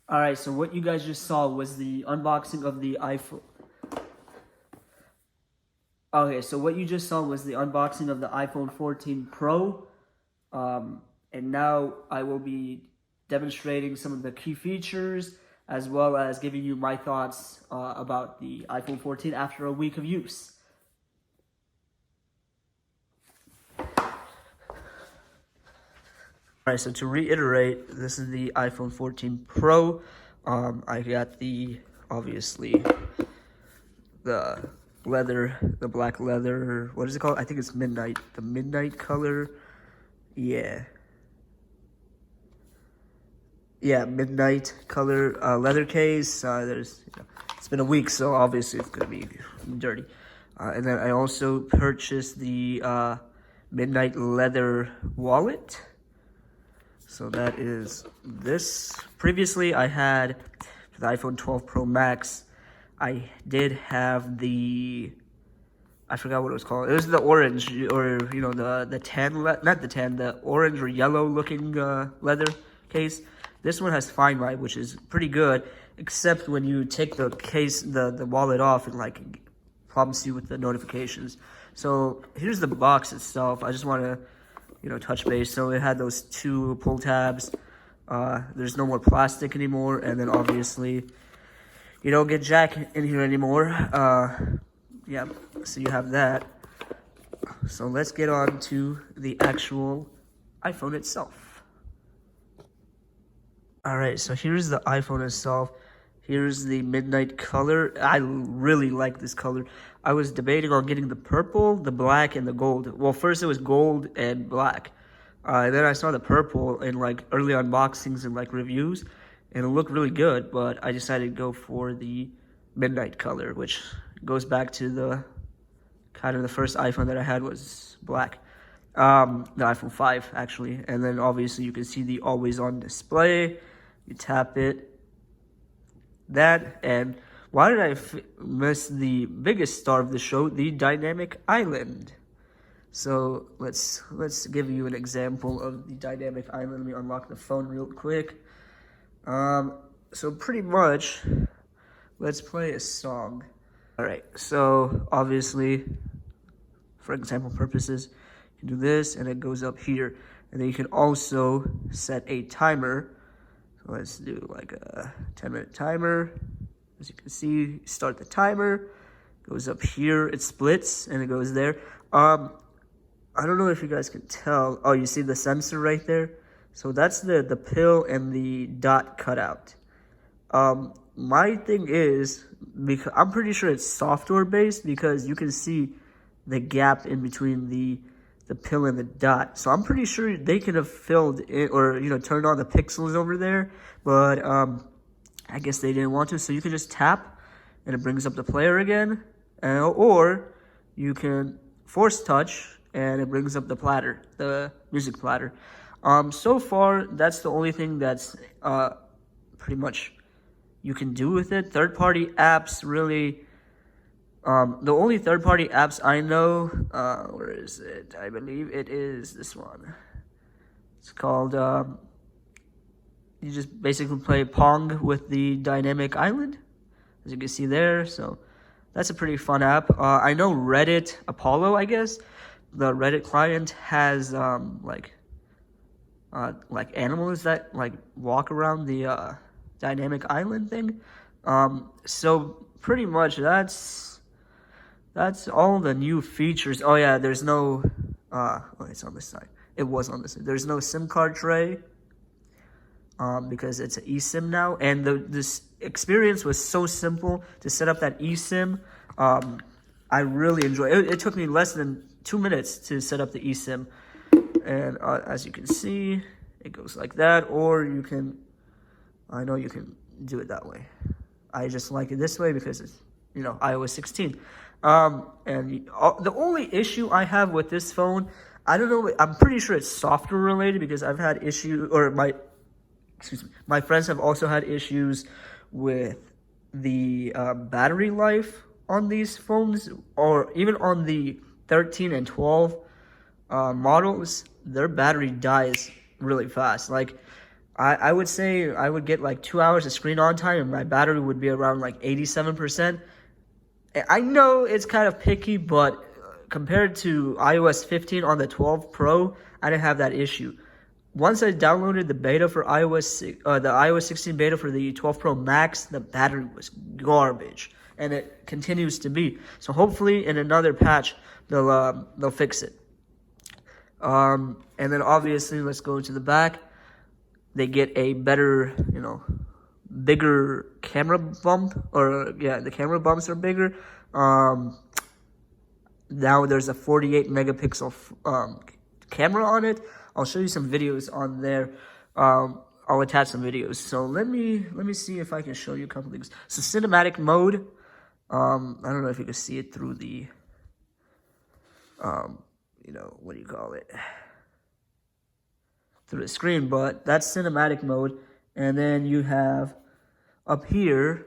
All right, so what you guys just saw was the unboxing of the iPhone. Okay, so what you just saw was the unboxing of the iPhone 14 Pro. And now I will be demonstrating some of the key features as well as giving you my thoughts about the iPhone 14 after a week of use. Alright, so to reiterate, this is the iPhone 14 Pro. I got obviously, the black leather, what is it called? I think it's midnight, the midnight color. Yeah, midnight color leather case. It's been a week, so obviously it's gonna be dirty. And then I also purchased the midnight leather wallet. So that is this. Previously, I had for the iPhone 12 Pro Max, I did have I forgot what it was called. It was the orange, or the tan, not the tan, the orange or yellow looking leather case. This one has Find My, which is pretty good, except when you take the case, the wallet off, it like prompts you with the notifications. So here's the box itself. I just want to touch base. So it had those two pull tabs. There's no more plastic anymore, and then obviously you don't get jack in here anymore. Yeah, so you have that. So let's get on to the actual iPhone itself. All right, so here's the iPhone itself. Here's the midnight color. I really like this color. I was debating on getting the purple, the black, and the gold. Well, first it was gold and black. Then I saw the purple in like early unboxings and like reviews, and it looked really good, but I decided to go for the midnight color, which goes back to the first iPhone that I had was black. The iPhone 5, actually. And then obviously you can see the always on display. You tap it. That, and why did I miss the biggest star of the show, the dynamic island? So let's give you an example of the dynamic island. Let me unlock the phone real quick. So pretty much, let's play a song. All right, so obviously, for example purposes, you can do this, and it goes up here. And then you can also set a timer. So let's do like a 10-minute timer. As you can see, start the timer. Goes up here, it splits, and it goes there. I don't know if you guys can tell. Oh, you see the sensor right there? So that's the pill and the dot cutout. My thing is, because I'm pretty sure it's software based, because you can see the gap in between the pill and the dot. So I'm pretty sure they could have filled it, or turned on the pixels over there, but I guess they didn't want to. So you can just tap and it brings up the player again, or you can force touch and it brings up the music platter. So far that's the only thing that's pretty much you can do with it. Third-party apps really, the only third-party apps I know, where is it? I believe it is this one. It's called, you just basically play Pong with the dynamic island, as you can see there. So that's a pretty fun app. I know Reddit Apollo, I guess, the Reddit client has like animals that like walk around the dynamic island thing. So pretty much that's all the new features. Oh yeah, there's no it's on this side. It was on this side. There's no SIM card tray, because it's an eSIM now, and this experience was so simple to set up that eSIM. I really enjoy it. It took me less than 2 minutes to set up the eSIM, and as you can see, it goes like that, or I know you can do it that way. I just like it this way because it's iOS 16. And the only issue I have with this phone, I don't know, I'm pretty sure it's software related, because I've had issues, or my friends have also had issues with the battery life on these phones, or even on the 13 and 12 models, their battery dies really fast. Like, I would say I would get like 2 hours of screen on time and my battery would be around like 87%. I know it's kind of picky, but compared to iOS 15 on the 12 Pro, I didn't have that issue. Once I downloaded the beta for the iOS 16 beta for the 12 Pro Max, the battery was garbage, and it continues to be. So hopefully in another patch they'll fix it. And then obviously let's go to the back. They get a better, bigger camera bump, or yeah, the camera bumps are bigger. Now there's a 48 megapixel camera on it. I'll show you some videos on there. I'll attach some videos. So let me see if I can show you a couple things. So cinematic mode. I don't know if you can see it through the what do you call it? Through the screen, but that's cinematic mode. And then you have up here,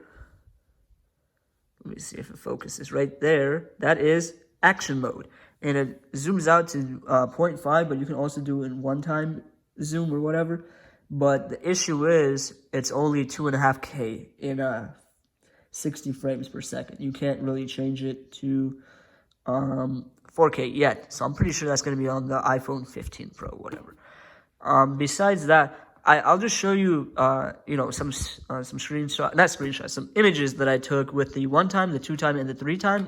let me see if it focuses right there, that is action mode. And it zooms out to 0.5, but you can also do it in one-time zoom or whatever. But the issue is it's only 2.5K in 60 frames per second. You can't really change it to 4K yet. So I'm pretty sure that's going to be on the iPhone 15 Pro, whatever. Besides that, I'll just show you, some screenshots, some images that I took with the 1-time, the 2-time, and the 3-time,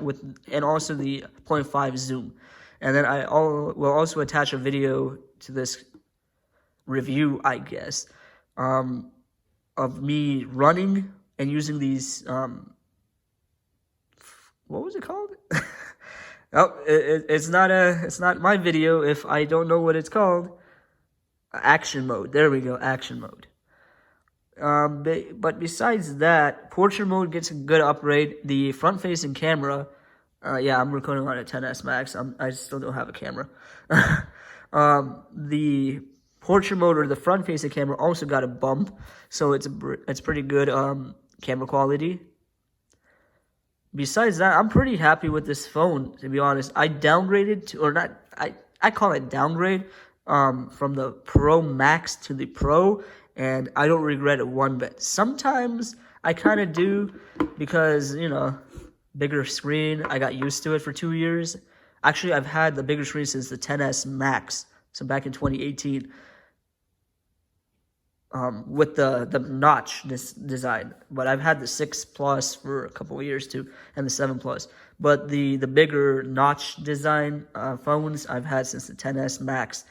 and also the 0.5 zoom. And then will also attach a video to this review, I guess, of me running and using these, what was it called? Oh, it's not my video if I don't know what it's called. Action mode. There we go. Action mode. But besides that, portrait mode gets a good upgrade. The front-facing camera, I'm recording on a 10s Max. I still don't have a camera. The portrait mode, or the front-facing camera, also got a bump, so it's pretty good camera quality. Besides that, I'm pretty happy with this phone, to be honest. I downgraded to, or not, I call it downgrade. From the Pro Max to the Pro, and I don't regret it one bit. Sometimes I kind of do, because, bigger screen, I got used to it for 2 years. Actually, I've had the bigger screen since the 10s Max, so back in 2018, with the notch design. But I've had the 6 Plus for a couple of years too, and the 7 Plus. But the bigger notch design phones I've had since the 10s Max.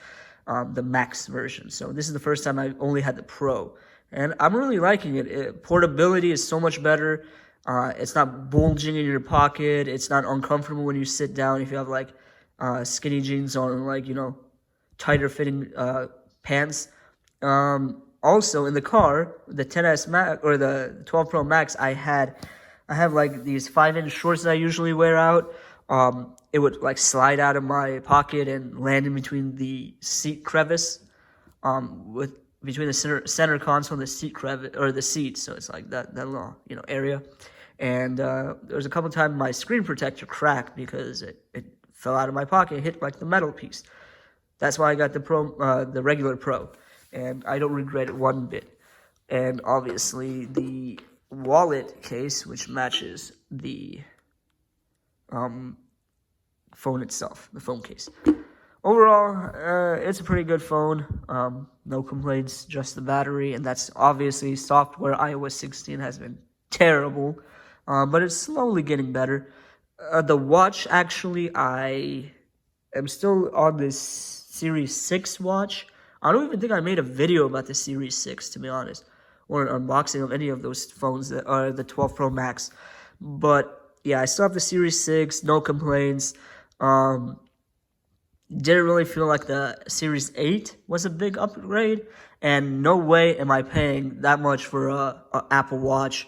The Max version. So this is the first time I only had the Pro, and I'm really liking it. Portability is so much better. It's not bulging in your pocket. It's not uncomfortable when you sit down if you have like skinny jeans on, like, tighter fitting pants. Also in the car, the 10s Max or the 12 Pro Max, I have like these 5-inch shorts that I usually wear out. It would like slide out of my pocket and land in between the seat crevice, between the center console and the seat crevice, or the seat. So it's like that little area. And there was a couple times my screen protector cracked because it fell out of my pocket, hit like the metal piece. That's why I got the regular Pro, and I don't regret it one bit. And obviously the wallet case, which matches the phone itself, the phone case. Overall, it's a pretty good phone. No complaints, just the battery, and that's obviously software. iOS 16 has been terrible, but it's slowly getting better. The watch, actually, I am still on this Series 6 watch. I don't even think I made a video about the Series 6, to be honest, or an unboxing of any of those phones that are the 12 Pro Max. But yeah, I still have the Series 6, no complaints. Didn't really feel like the Series 8 was a big upgrade, and no way am I paying that much for a Apple Watch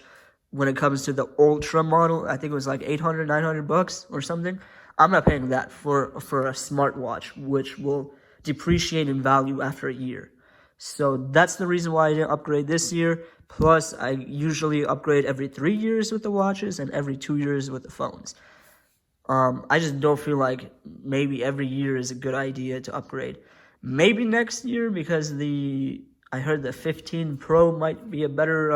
when it comes to the Ultra model. I think it was like $800, $900 or something. I'm not paying that for a smartwatch, which will depreciate in value after a year. So that's the reason why I didn't upgrade this year. Plus, I usually upgrade every 3 years with the watches and every 2 years with the phones. I just don't feel like maybe every year is a good idea to upgrade. Maybe next year, because I heard the 15 Pro might be a better,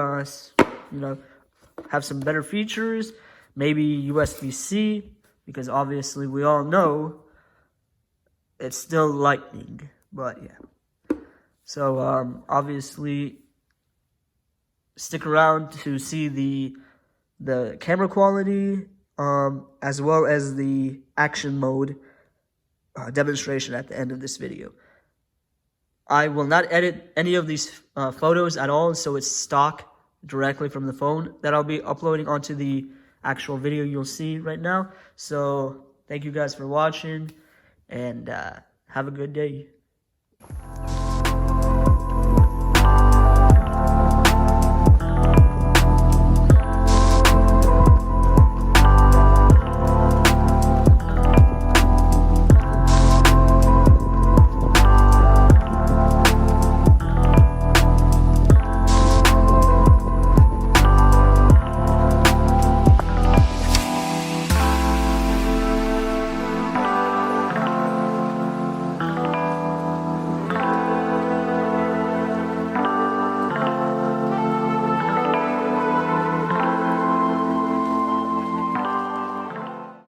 have some better features. Maybe USB-C, because obviously we all know it's still Lightning. But yeah. So obviously stick around to see the camera quality, as well as the action mode demonstration at the end of this video. I will not edit any of these photos at all, so it's stock directly from the phone that I'll be uploading onto the actual video you'll see right now. So thank you guys for watching, and have a good day.